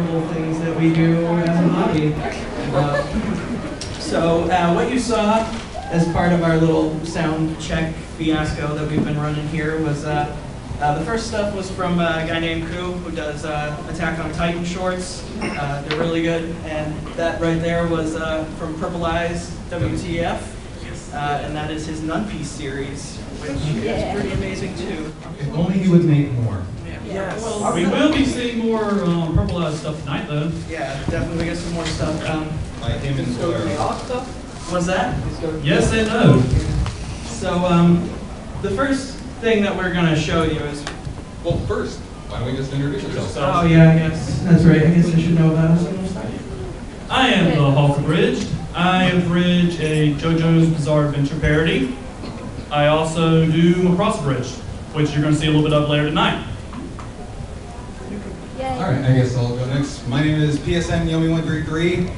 horrible things that we do as a hobby. So what you saw as part of our little sound check fiasco that we've been running here was the first stuff was from a guy named Koo, who does Attack on Titan shorts. They're really good. And that right there was from Purple Eyes WTF. And that is his Nun Piece series, which is pretty amazing too. If only he would make more. Yes. Well, we will be seeing more Purple Eyes stuff tonight, though. Yeah, definitely get some more stuff. Like him and Blair. What's that? Yes and no. So the first thing that we're going to show you is... Well, first, why don't we just introduce ourselves? Oh yeah, I guess. That's right. I guess I should know about us. I am the Hulk Abridged. I abridge a JoJo's Bizarre Adventure parody. I also do Across Abridged, which you're going to see a little bit of later tonight. Alright, I guess I'll go next. My name is PSN Yomi133.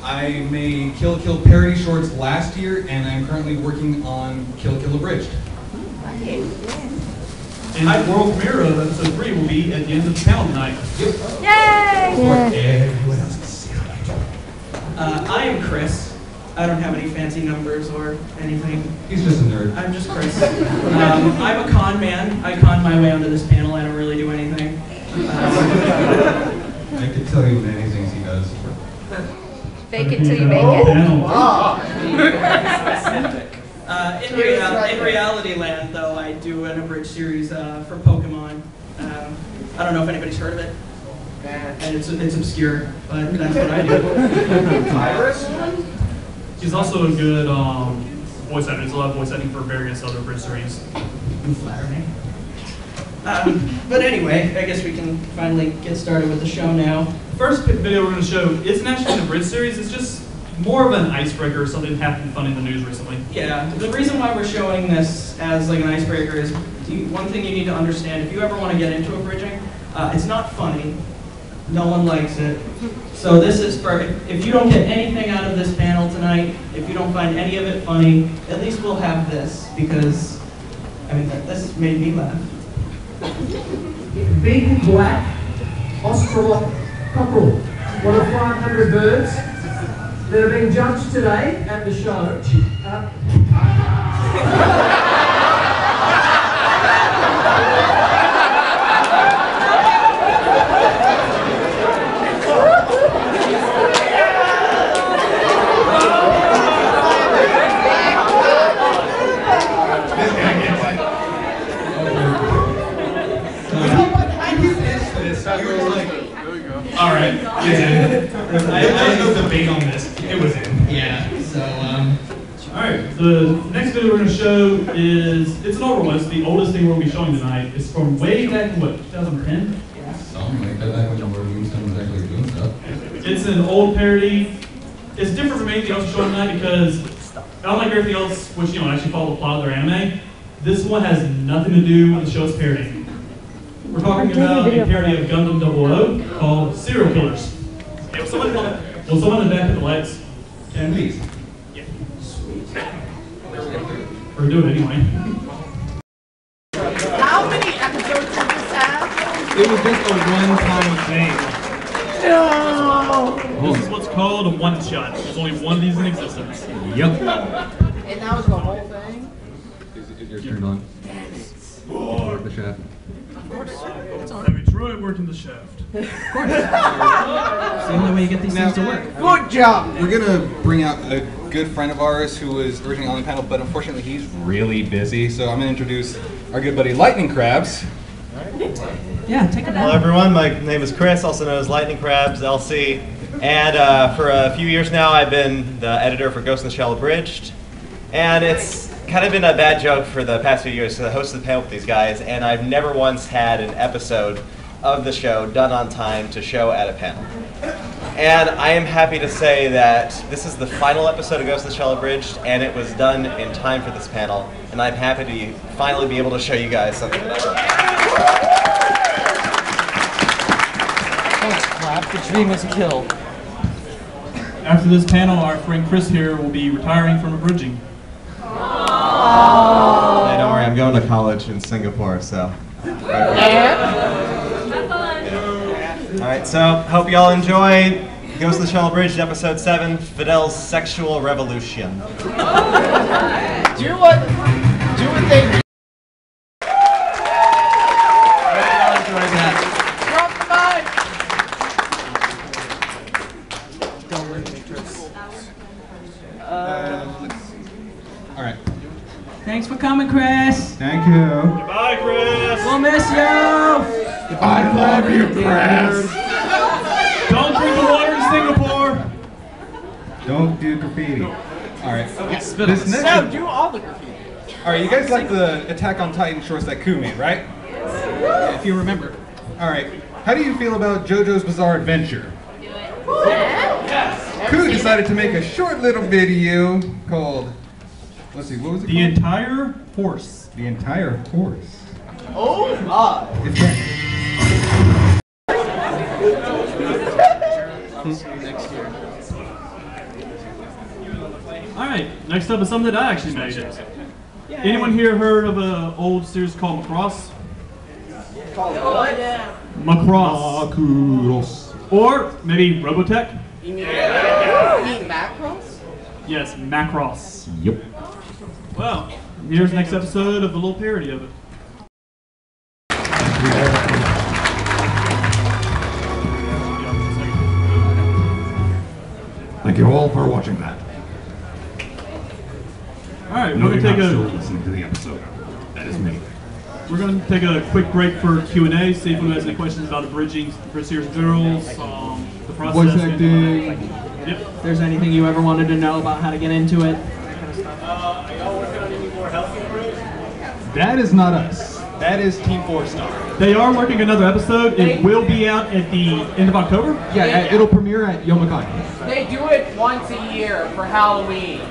I made Kill Kill parody shorts last year, and I'm currently working on Kill Kill Abridged. And the world premiere of episode 3 will be at the end of the panel tonight. Yep. Yay! Everyone else can see it. I am Chris. I don't have any fancy numbers or anything. He's just a nerd. I'm just Chris. I'm a con man. I con my way onto this panel. I don't really do anything. I could tell you many things he does. Fake it till you make it. In reality land, though, I do an abridged series for Pokemon. I don't know if anybody's heard of it. And it's obscure, but that's what I do. He's also a good voice actor. He's a lot of voice acting for various other abridged series. You flatter me. But anyway, I guess we can finally get started with the show now. First video we're going to show isn't actually an abridged series. It's just more of an icebreaker or something that happened funny in the news recently. Yeah, the reason why we're showing this as like an icebreaker is one thing you need to understand. If you ever want to get into abridging, it's not funny. No one likes it. So this is for, if you don't get anything out of this panel tonight, if you don't find any of it funny, at least we'll have this, because, I mean, this made me laugh. Big black Australorp cockerel, one of 500 birds that are being judged today at the show. Alright, it's in. There's no debate on this. It was in. Yeah, so, Alright, the next video we're going to show is, it's an older one. It's the oldest thing we'll be showing tonight. It's from way back in, what, 2010? Something like that, back when Moonstone was actually doing stuff. It's an old parody. It's different from anything else we're showing tonight because, unlike everything else, which, you know, actually follow the plot of their anime, this one has nothing to do with the show's parody. We're talking about a parody of Gundam 00 called Serial Killers. Hey, will someone in the back of the lights? And please. Yeah. Sweet. Or do it anyway. How many episodes did this have? It was just a one-time thing. No! This is what's called a one-shot. There's only one of these in existence. Yep. And that was the whole thing? Is yours turned on? Or the shaft? Have you tried working the shaft? it's the only way you get these things to work. Good job! We're gonna bring out a good friend of ours who was originally on the panel, but unfortunately he's really busy. So I'm gonna introduce our good buddy Lightningcrabz. Yeah, take it Hello out. everyone, my name is Chris, also known as Lightningcrabz, LC. And for a few years now I've been the editor for Ghost in the Shell Abridged. And it's kind of been a bad joke for the past few years because I hosted the panel with these guys, and I've never once had an episode of the show done on time to show at a panel. And I am happy to say that this is the final episode of Ghost in the Shell Abridged, and it was done in time for this panel, and I'm happy to finally be able to show you guys something that I Thanks, Clap. The dream was killed. After this panel, our friend Chris here will be retiring from abridging. Hey, don't worry, I'm going to college in Singapore, so. Alright, so hope you all enjoy Ghost of the Shell Abridged, Episode 7, Fidel's Sexual Revolution. Do what they Alright. Thanks for coming, Chris. Thank you. Bye, Chris. We'll miss you. I love you, Chris. Don't drink the water in Singapore. Don't do graffiti. Alright. This next. No, do all the graffiti. Alright, you guys like the Attack on Titan shorts that Koo made, right? If you remember. Alright. How do you feel about JoJo's Bizarre Adventure? Koo decided to make a short little video called, let's see, what was it The called? entire horse. The Entire Horse. Oh my. If that- Alright, next up is something that I actually made. Anyone here heard of an old series called Macross? Macross. Or maybe Robotech? You mean macros? Yes, Macross. Yep. Well, here's the next episode of the little parody of it. Thank you all for watching that. Alright, No, we're you're gonna not take still a listening to the episode. That is me. we're gonna take a quick break for Q&A, see if anyone has any questions about abridging for series girls, the process. Voice acting. Yep. If there's anything you ever wanted to know about how to get into it. That is not us. That is Team 4-Star. They are working another episode. It will be out at the end of October. Yeah, it'll premiere at Yomikai. They do it once a year for Halloween.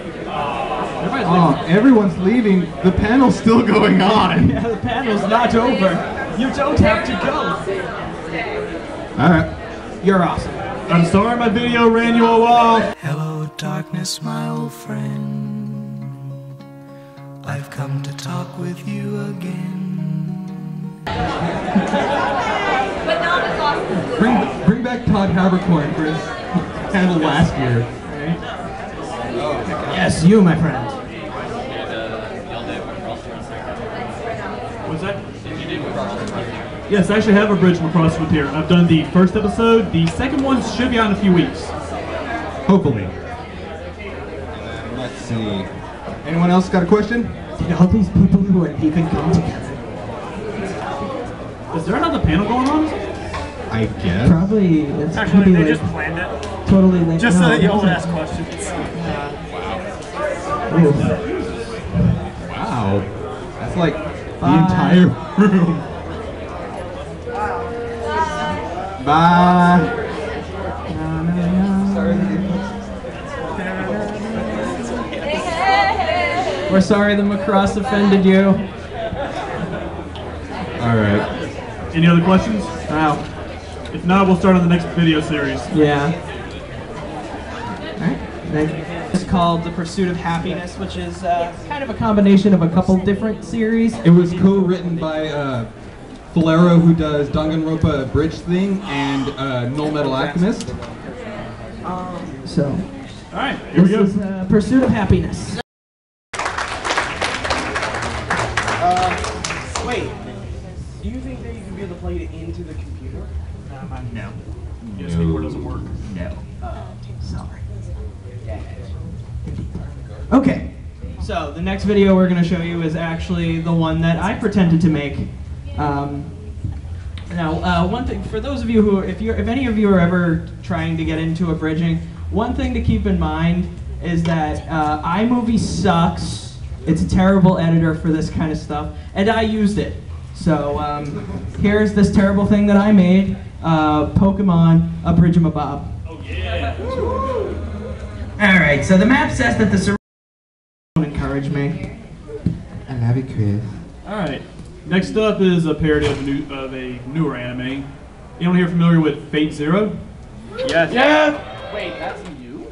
Everyone's leaving. The panel's still going on. Yeah, the panel's not over. You don't have to go. Alright. You're awesome. I'm sorry my video ran you all off. Hello, darkness, my old friend. I've come to talk with you again. Bring back Todd Habercorn for his panel last year. Yes, you, my friend. What's that? Yes, I actually have a bridge across with here. I've done the first episode. The second one should be out in a few weeks. Hopefully. Let's see. Anyone else got a question? Did all these people who are even come together? Is there another panel going on? I guess. Probably. It's Actually, be they like just planned it. totally like Just so no, that it y'all would wasn't. ask questions. Ooh. Wow. That's like Bye. the entire room. Bye. We're sorry the Macross offended you. Alright. Any other questions? Wow. If not, we'll start on the next video series. Yeah. Alright. It's called The Pursuit of Happiness, which is kind of a combination of a couple different series. It was co-written by Falero, who does Danganronpa Bridge thing, and Null Metal Alchemist. So, Alright, here we go. this is Pursuit of Happiness. Wait. Do you think that you can be able to plug it into the computer? No. Yes, keyboard doesn't work. No. Sorry. Okay, so the next video we're going to show you is actually the one that I pretended to make. Now, one thing for those of you who, if any of you are ever trying to get into abridging, one thing to keep in mind is that iMovie sucks. It's a terrible editor for this kind of stuff, and I used it. So here's this terrible thing that I made: Pokemon Abridged-a-Bob. Oh yeah. All right, so the map says that the surrounding don't encourage me. I love you, Chris. Alright. Next up is a parody of a newer anime. Anyone here familiar with Fate Zero? Yes. Yeah. Wait, that's new?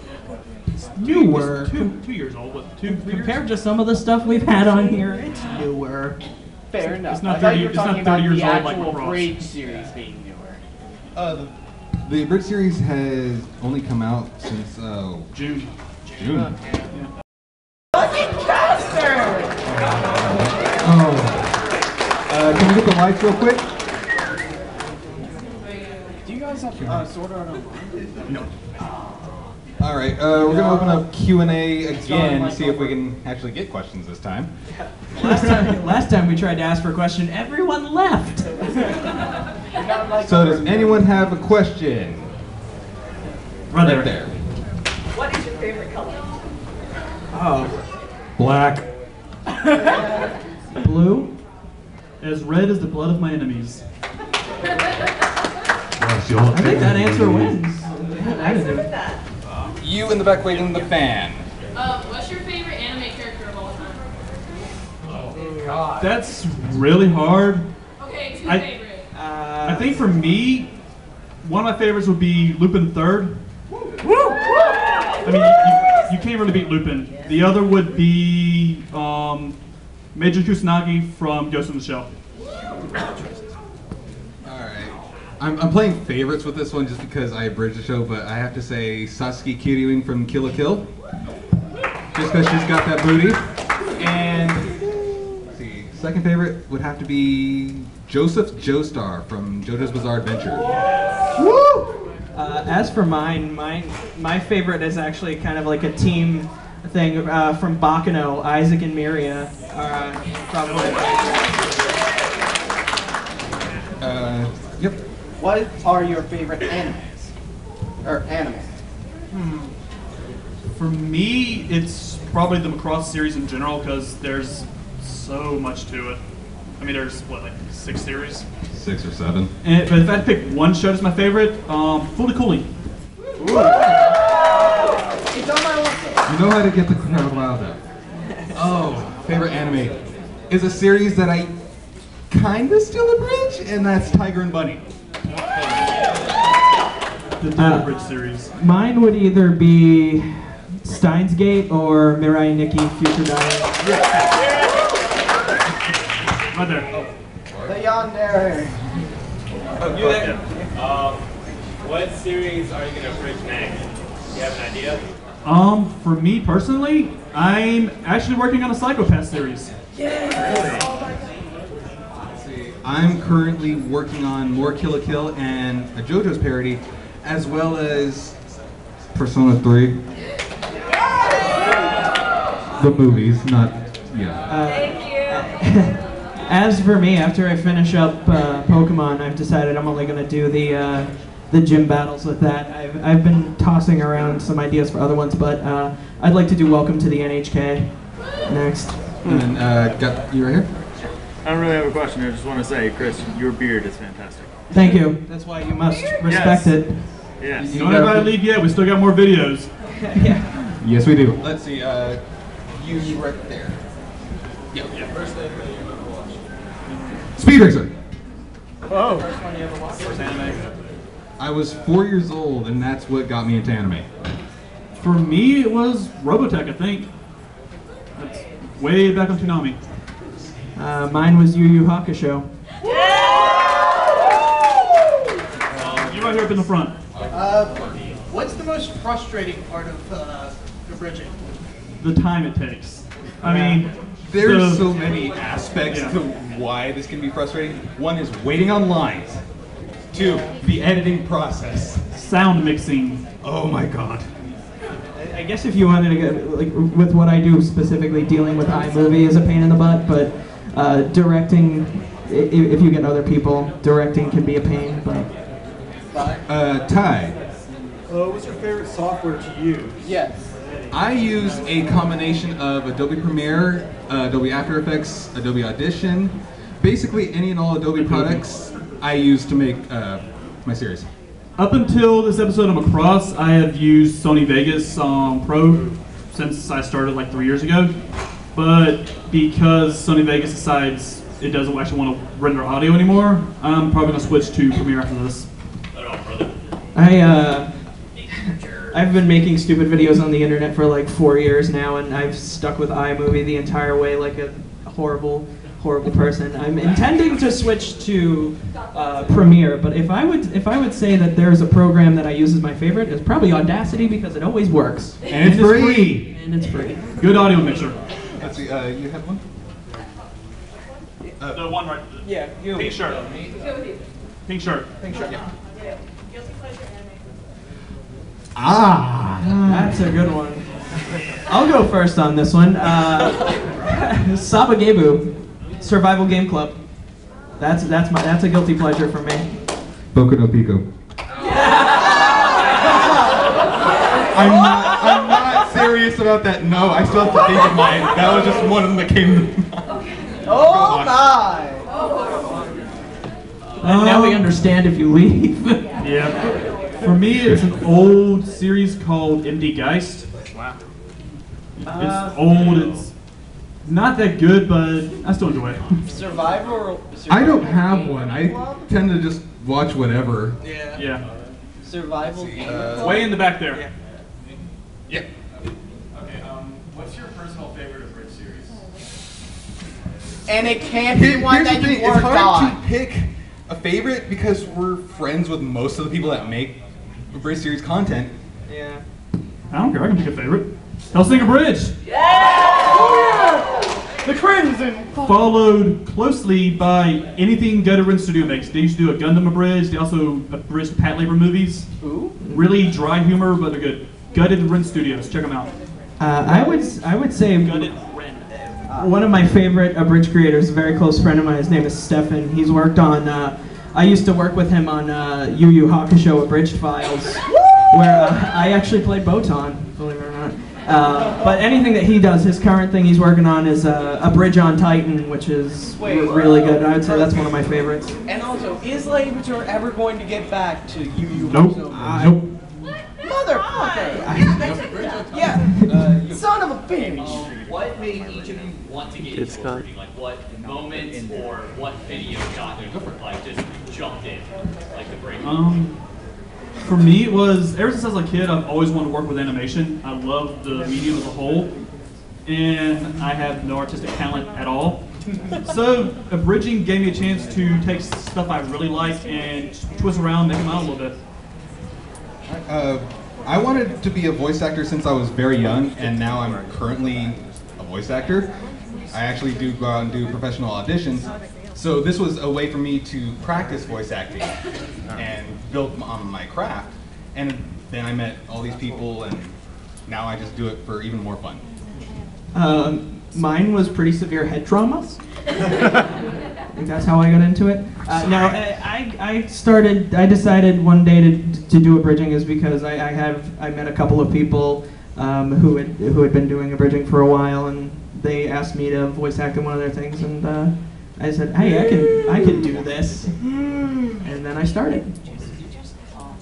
Newer. It's 2 years old. What, 2, 3 years? Compared to some of the stuff we've had on here, it's newer. Fair enough. It's not I thought 30 you were it's not talking 30 about years the old like actual Macross. Abridged series being newer. The Abridged series has only come out since June. June. Can we get the lights real quick? Do you guys have Sword Art Online? No. All right, we're gonna open up Q&A again to see if we can actually get questions this time. Last time we tried to ask for a question, everyone left. So does anyone have a question? Right there. What is your favorite color? Oh, Black. blue. As red as the blood of my enemies. I think that answer wins. I didn't do it. You in the back waving the fan. What's your favorite anime character of all time? That's really hard. Okay, two favorite. I think for me, one of my favorites would be Lupin III. I mean, you can't really beat Lupin. The other would be Major Kusanagi from Ghost in the Shell. Alright. I'm playing favorites with this one just because I abridged the show, but I have to say Sasuke Kiryuin from Kill la Kill. Just because she's got that booty. And let's see, second favorite would have to be Joseph Joestar from JoJo's Bizarre Adventure. Woo! As for mine, my favorite is actually kind of like a team thing from Bakano, Isaac and Miria are probably. Yep. What are your favorite animes? Or anime? For me, it's probably the Macross series in general because there's so much to it. I mean, there's what, like 6 series? 6 or 7. But if I had to pick one show as my favorite, Fully Cooley. It's on my list. You know how to get the crowd riled up. Oh, favorite anime is a series that I kinda still abridge, and that's Tiger and Bunny. The Data Bridge series. Mine would either be Steins Gate or Mirai Nikki Future Diary. Right there. The Yandere. You there? What series are you going to abridge next? Do you have an idea? For me personally, I'm actually working on a Psychopath series. I'm currently working on more Kill la Kill and a JoJo's parody, as well as Persona 3. The movies, not, yeah. Thank you. As for me, after I finish up Pokemon, I've decided I'm only going to do the gym battles with that. I've been tossing around some ideas for other ones, but I'd like to do Welcome to the NHK next. And then, got you right here? I don't really have a question. I just want to say, Chris, your beard is fantastic. Thank you. That's why you must respect it. Yes. Don't everybody leave yet. We still got more videos. Yeah. Yes, we do. Let's see, you right there. Yep. First thing that you're going to watch. Speed Racer! Oh. First one you ever watched? First anime. I was 4 years old, and that's what got me into anime. For me, it was Robotech, I think. That's way back on Toonami. Mine was Yu Yu Hakusho. You right here up in the front. What's the most frustrating part of the bridging? The time it takes. I mean, There's so many aspects to why this can be frustrating. One is waiting on lines. 2, the editing process. Sound mixing. Oh my god. I guess if you wanted to get, like, with what I do specifically, dealing with iMovie is a pain in the butt, but directing, if you get other people, directing can be a pain, but... Ty. What's your favorite software to use? Yes. I use a combination of Adobe Premiere, Adobe After Effects, Adobe Audition, basically any and all Adobe products I use to make my series. Up until this episode of Macross, I have used Sony Vegas Pro since I started like 3 years ago. But because Sony Vegas decides it doesn't actually want to render audio anymore, I'm probably going to switch to Premiere after this. I've been making stupid videos on the internet for like 4 years now, and I've stuck with iMovie the entire way, like a horrible horrible person. I'm intending to switch to Premiere, but if I would say that there's a program that I use as my favorite, it's probably Audacity because it always works. And it's free. And it's free. Good audio mixer. Let's see. You have one. The one right. Yeah. You. Pink shirt. Pink shirt. Pink shirt. Yeah. That's a good one. I'll go first on this one. Sabagebu, Survival Game Club. That's a guilty pleasure for me. Boku no Pico. I'm not serious about that. No, I still have to think of mine. That was just one of them that came to mind. Oh my! And now we understand if you leave. Yeah. For me, it's an old series called MD Geist. Wow. It's old. It's not that good, but I still enjoy it. Survival. I don't have one. I tend to just watch whatever. Yeah. Yeah. Survival. Way in the back there. Yeah. Okay. What's your personal favorite Abridged series? And it can't be one that you It's worked hard on. to pick a favorite because we're friends with most of the people that make Abridged series content. Yeah. I don't care. I can pick a favorite. Hellsing Abridged. The Crimson. Followed closely by anything Gutted Rin Studio makes. They used to do a Gundam Abridged. They also abridged Pat Labor movies. Ooh. Really dry humor, but they're good. Gutted Rin Studios. Check them out. I would say one of my favorite Abridged creators, a very close friend of mine. His name is Stefan. He's worked on. I used to work with him on Yu Yu Hakusho Abridged Files, where I actually played Botan, believe it or not. But anything that he does, his current thing he's working on is a Bridge on Titan, which is really good. I would say that's one of my favorites. And also, is Labrador ever going to get back to Yu Yu Nope. Hakusho? Motherfucker! Yeah. Son of a bitch. What made each of you want to get into Abridged? Like what moment or what video got you like just jumped in, like the break? For me, it was ever since I was a kid. I've always wanted to work with animation. I love the medium as a whole, and I have no artistic talent at all. So Abridging gave me a chance to take stuff I really like and twist around, make them out a little bit. I wanted to be a voice actor since I was very young, and now I'm currently a voice actor. I actually do go out and do professional auditions. So this was a way for me to practice voice acting and build on my craft. And then I met all these people, and now I just do it for even more fun. Mine was pretty severe head trauma. I think that's how I got into it. Now, I decided one day to do Abridging is because I met a couple of people who had been doing Abridging for a while, and they asked me to voice act in one of their things, and I said, hey, I can do this, and then I started.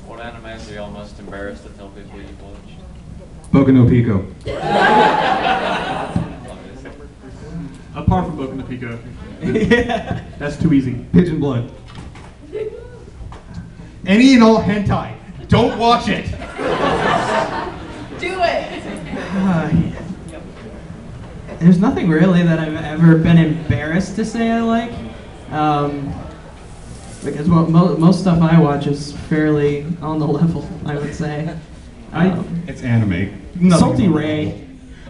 What animes are y'all most embarrassed to tell people you've watched? Boku no Pico. Apart from Boku no Pico. Yeah. That's too easy. Pigeon Blood. Any and all hentai. Don't watch it. Do it. There's nothing really that I've ever been embarrassed to say I like. Because most stuff I watch is fairly on the level, I would say. It's anime. Salty Ray.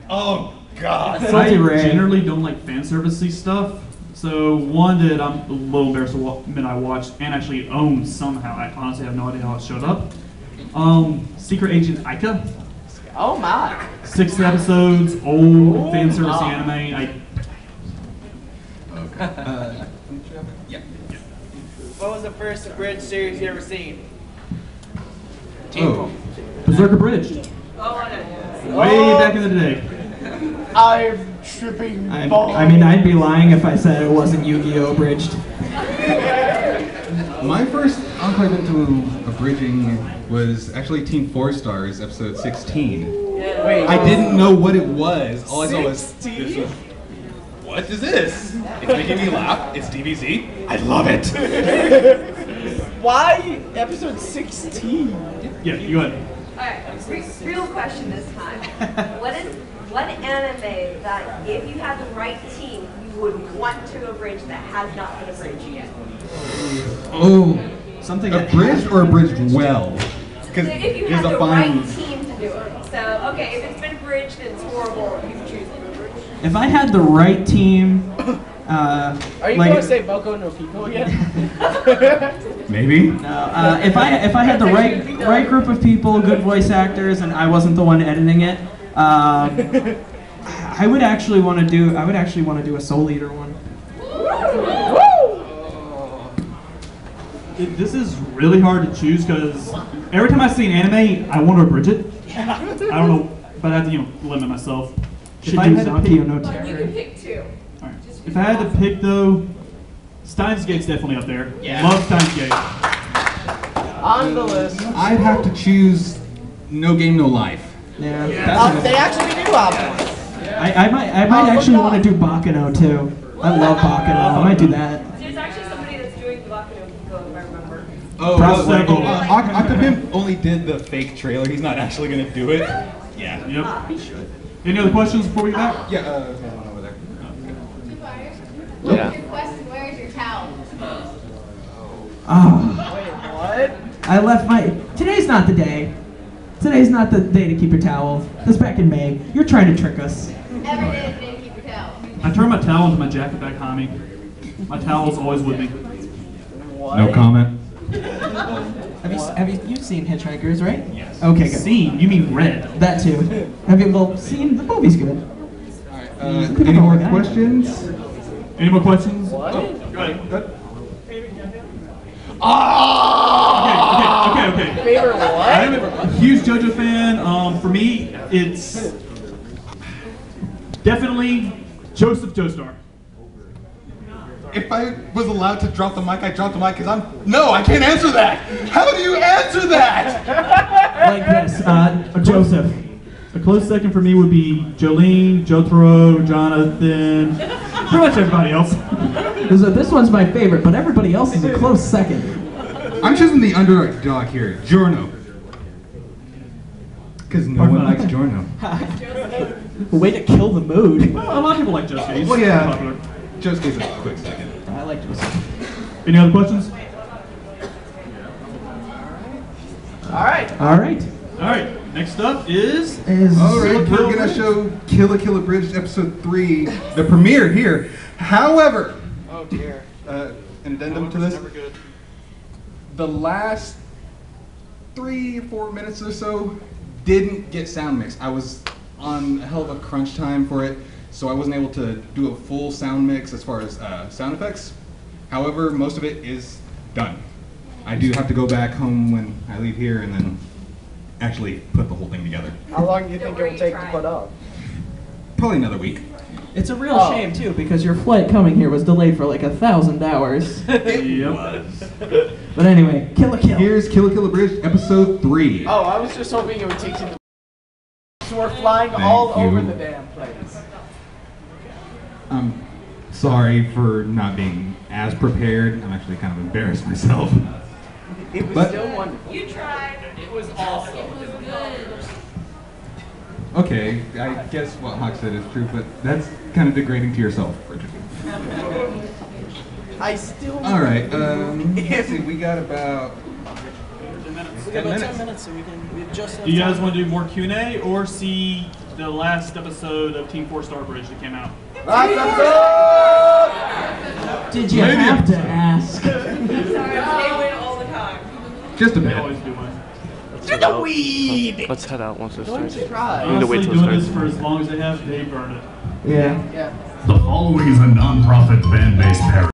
Oh, God. I generally don't like fan servicey stuff. So one that I'm a little embarrassed to admit I watched and actually own somehow. I honestly have no idea how it showed up. Secret Agent Aika. Oh my. 6 episodes, old fan servicey anime. Yeah. What was the first Abridged series you ever seen? Oh. Berserk Abridged. Way back in the day. I'm tripping balls. I mean, I'd be lying if I said it wasn't Yu-Gi-Oh! Abridged. My first enclave into Abridging was actually Team 4 Stars, episode 16. Wait. I didn't know what it was. All I saw was 16? What is this? It's making me laugh. It's DBZ. I love it. Why episode 16? Yeah, you go ahead. Alright, real question this time. What anime that if you had the right team, you would want to abridge that has not been abridged yet? Oh, something abridged or abridged well? Because If you there's have a the fine. right team to do it. So, okay, if it's been abridged and it's horrible, you can choose it. If I had the right team, Are you like, going to say Boko no Pico again? Maybe. No, if I had the right group of people, good voice actors, and I wasn't the one editing it, I would actually want to do a Soul Eater one. This is really hard to choose because every time I see an anime, I want to abridge it. I don't know, but I have to limit myself. Should do Zanki no Terror. You can pick two. All right. If I had to pick though, Steins Gate's definitely up there. Yeah. Love Steins Gate. On the list. I'd have to choose No Game No Life. Yeah. They actually do have one. I might actually want to do Bakano too. I love Bakano. I might do that. There's actually somebody that's doing the Bakuno Pico, if I remember. Oh, Octopimp only did the fake trailer. He's not actually going to do it. Yeah. Yep. He should. Any other questions before we get back? Yeah, one over there. What's your question? Where's your towel? I left my. Today's not the day. Today's not the day to keep your towel. This back in May. You're trying to trick us. Every day is the day to keep your towel. I turn my towel into my jacket back behind me. My towel's always with me. No comment. You've seen Hitchhikers, right? Yes. Okay, good. Seen? You mean read? That too. Seen? The movie's good. Any more questions? Any more questions? What? Oh, go ahead. Good. Okay. Favorite what? I'm a huge JoJo fan. For me, it's definitely Joseph Joestar. If I was allowed to drop the mic, I'd drop the mic because No, I can't answer that! How do you answer that? Like this, Joseph. A close second for me would be Jolene, Jotaro, Jonathan, pretty much everybody else. This one's my favorite, but everybody else is a close second. I'm choosing the underdog here, Giorno. Because no one likes Giorno. Way to kill the mood. A lot of people like Josuke. He's Well, yeah. popular. Josuke's a quick second. I like Joseph. Any other questions? All right. All right. All right. Next up is. Alright, we're gonna show Kill la Kill Abridged episode 3, the premiere here. However, Oh dear. an addendum to this. Never good. The last 3 or 4 minutes or so didn't get sound mix. I was on a hell of a crunch time for it, so I wasn't able to do a full sound mix as far as sound effects. However, most of it is done. I do have to go back home when I leave here and then actually put the whole thing together. How long do you think it will take to put up? Probably another week. It's a real shame too, because your flight coming here was delayed for like 1,000 hours. Yep. But anyway, Kill la Kill. Here's Kill la Kill Abridged episode 3. Oh, I was just hoping it would take you to. So we're flying all over the damn place. I'm sorry for not being as prepared. I'm actually kind of embarrassed myself. It was But- still wonderful. You tried. It was awesome. It was good. Okay, I guess what Hawk said is true, but that's kind of degrading to yourself, Richard. I still. All right, let's see, we got about We got about 10 minutes, so we can. We have just. Do you guys want to do more Q&A or see the last episode of Team 4 Star Bridge that came out? Did you have to ask? Sorry, they win all the time. just a They bit. always do one. the weed! Let's head out once it Don't starts. try. We need to wait Honestly, till it doing starts. this for as long as they have, they burn it. Yeah. Yeah. The following is a non-profit fan-based parody.